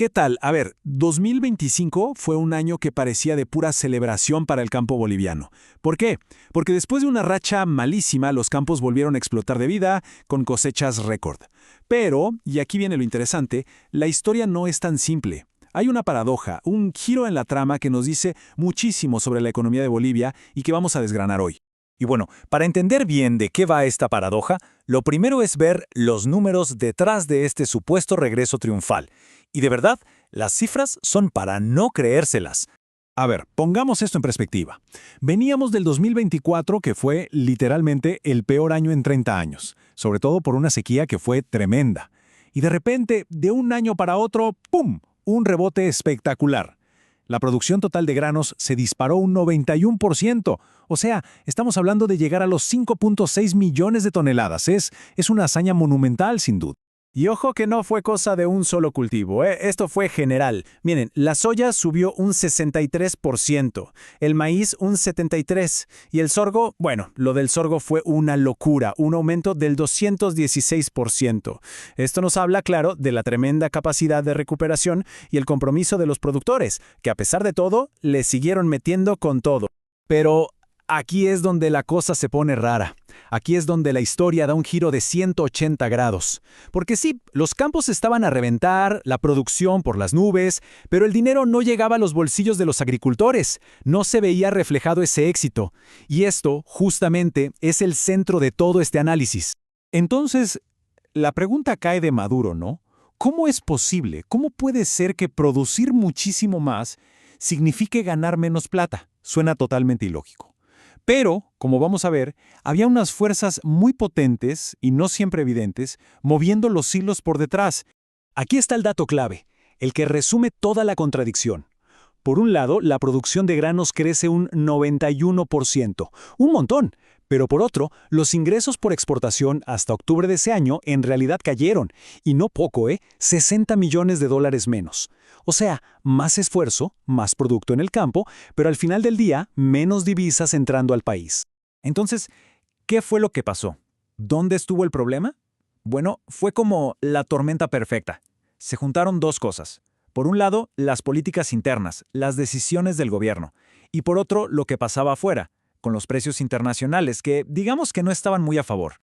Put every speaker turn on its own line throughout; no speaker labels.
¿Qué tal? A ver, 2025 fue un año que parecía de pura celebración para el campo boliviano. ¿Por qué? Porque después de una racha malísima, los campos volvieron a explotar de vida con cosechas récord. Pero, y aquí viene lo interesante, la historia no es tan simple. Hay una paradoja, un giro en la trama que nos dice muchísimo sobre la economía de Bolivia y que vamos a desgranar hoy.
Y bueno, para entender bien de qué va esta paradoja, lo primero es ver los números detrás de este supuesto regreso triunfal. Y de verdad, las cifras son para no creérselas.
A ver, pongamos esto en perspectiva. Veníamos del 2024, que fue literalmente el peor año en 30 años, sobre todo por una sequía que fue tremenda. Y de repente, de un año para otro, ¡pum!, un rebote espectacular. La producción total de granos se disparó un 91%. O sea, estamos hablando de llegar a los 5.6 millones de toneladas. Es una hazaña monumental, sin duda.
Y ojo que no fue cosa de un solo cultivo, esto fue general. Miren, la soya subió un 63%, el maíz un 73% y el sorgo, bueno, lo del sorgo fue una locura, un aumento del 216%. Esto nos habla, claro, de la tremenda capacidad de recuperación y el compromiso de los productores, que a pesar de todo, le siguieron metiendo con todo.
Pero aquí es donde la cosa se pone rara. Aquí es donde la historia da un giro de 180 grados. Porque sí, los campos estaban a reventar, la producción por las nubes, pero el dinero no llegaba a los bolsillos de los agricultores. No se veía reflejado ese éxito. Y esto, justamente, es el centro de todo este análisis. Entonces, la pregunta cae de Maduro, ¿no? ¿Cómo es posible? ¿Cómo puede ser que producir muchísimo más signifique ganar menos plata? Suena totalmente ilógico. Pero, como vamos a ver, había unas fuerzas muy potentes y no siempre evidentes moviendo los hilos por detrás. Aquí está el dato clave, el que resume toda la contradicción. Por un lado, la producción de granos crece un 91%, un montón. Pero por otro, los ingresos por exportación hasta octubre de ese año en realidad cayeron, y no poco, 60 millones de dólares menos. O sea, más esfuerzo, más producto en el campo, pero al final del día, menos divisas entrando al país. Entonces, ¿qué fue lo que pasó? ¿Dónde estuvo el problema? Bueno, fue como la tormenta perfecta. Se juntaron dos cosas. Por un lado, las políticas internas, las decisiones del gobierno, y por otro, lo que pasaba afuera, con los precios internacionales, que digamos que no estaban muy a favor.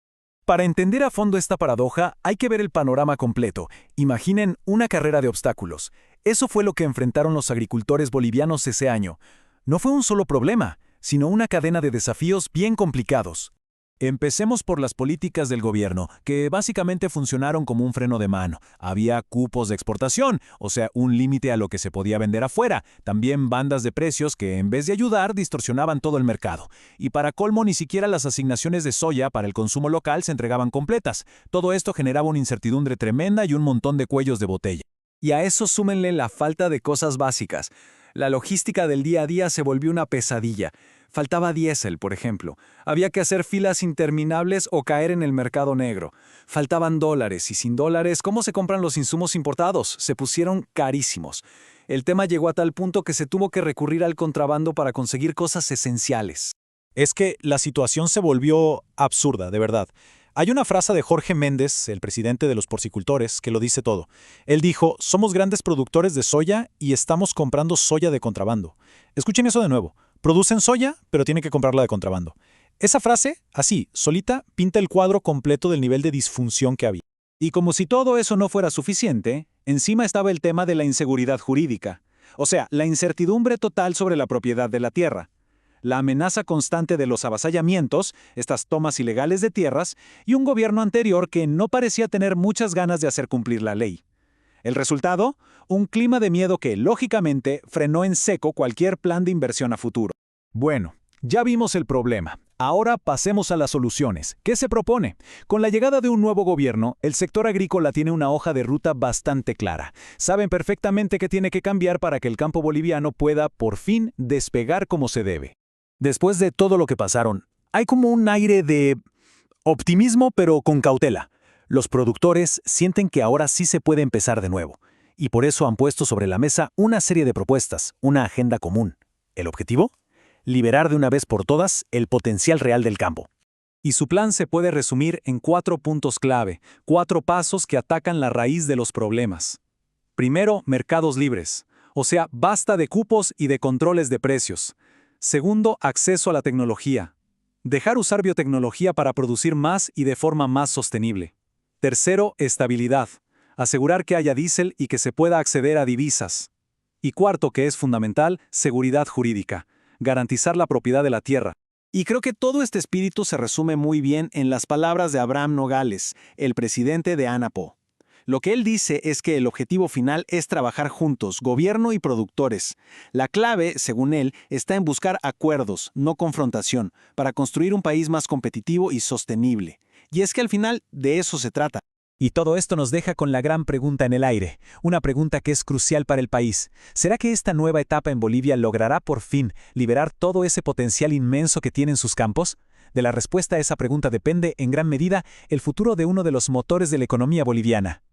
Para entender a fondo esta paradoja, hay que ver el panorama completo. Imaginen una carrera de obstáculos. Eso fue lo que enfrentaron los agricultores bolivianos ese año. No fue un solo problema, sino una cadena de desafíos bien complicados. Empecemos por las políticas del gobierno, que básicamente funcionaron como un freno de mano. Había cupos de exportación, o sea, un límite a lo que se podía vender afuera. También bandas de precios que, en vez de ayudar, distorsionaban todo el mercado. Y para colmo, ni siquiera las asignaciones de soya para el consumo local se entregaban completas. Todo esto generaba una incertidumbre tremenda y un montón de cuellos de botella. Y a eso súmenle la falta de cosas básicas. La logística del día a día se volvió una pesadilla. Faltaba diésel, por ejemplo. Había que hacer filas interminables o caer en el mercado negro. Faltaban dólares, y sin dólares, ¿cómo se compran los insumos importados? Se pusieron carísimos. El tema llegó a tal punto que se tuvo que recurrir al contrabando para conseguir cosas esenciales.
Es que la situación se volvió absurda, de verdad. Hay una frase de Jorge Méndez, el presidente de los porcicultores, que lo dice todo. Él dijo, somos grandes productores de soya y estamos comprando soya de contrabando. Escuchen eso de nuevo. Producen soya, pero tienen que comprarla de contrabando. Esa frase, así, solita, pinta el cuadro completo del nivel de disfunción que había.
Y como si todo eso no fuera suficiente, encima estaba el tema de la inseguridad jurídica. O sea, la incertidumbre total sobre la propiedad de la tierra. La amenaza constante de los avasallamientos, estas tomas ilegales de tierras, y un gobierno anterior que no parecía tener muchas ganas de hacer cumplir la ley. ¿El resultado? Un clima de miedo que, lógicamente, frenó en seco cualquier plan de inversión a futuro. Bueno, ya vimos el problema. Ahora pasemos a las soluciones. ¿Qué se propone? Con la llegada de un nuevo gobierno, el sector agrícola tiene una hoja de ruta bastante clara. Saben perfectamente qué tiene que cambiar para que el campo boliviano pueda, por fin, despegar como se debe. Después de todo lo que pasaron, hay como un aire de optimismo, pero con cautela. Los productores sienten que ahora sí se puede empezar de nuevo, y por eso han puesto sobre la mesa una serie de propuestas, una agenda común. ¿El objetivo? Liberar de una vez por todas el potencial real del campo. Y su plan se puede resumir en 4 puntos clave, 4 pasos que atacan la raíz de los problemas. Primero, mercados libres. O sea, basta de cupos y de controles de precios. Segundo, acceso a la tecnología. Dejar usar biotecnología para producir más y de forma más sostenible. Tercero, estabilidad. Asegurar que haya diésel y que se pueda acceder a divisas. Y cuarto, que es fundamental, seguridad jurídica. Garantizar la propiedad de la tierra.
Y creo que todo este espíritu se resume muy bien en las palabras de Abraham Nogales, el presidente de ANAPO. Lo que él dice es que el objetivo final es trabajar juntos, gobierno y productores. La clave, según él, está en buscar acuerdos, no confrontación, para construir un país más competitivo y sostenible. Y es que al final de eso se trata.
Y todo esto nos deja con la gran pregunta en el aire, una pregunta que es crucial para el país. ¿Será que esta nueva etapa en Bolivia logrará por fin liberar todo ese potencial inmenso que tienen sus campos? De la respuesta a esa pregunta depende, en gran medida, el futuro de uno de los motores de la economía boliviana.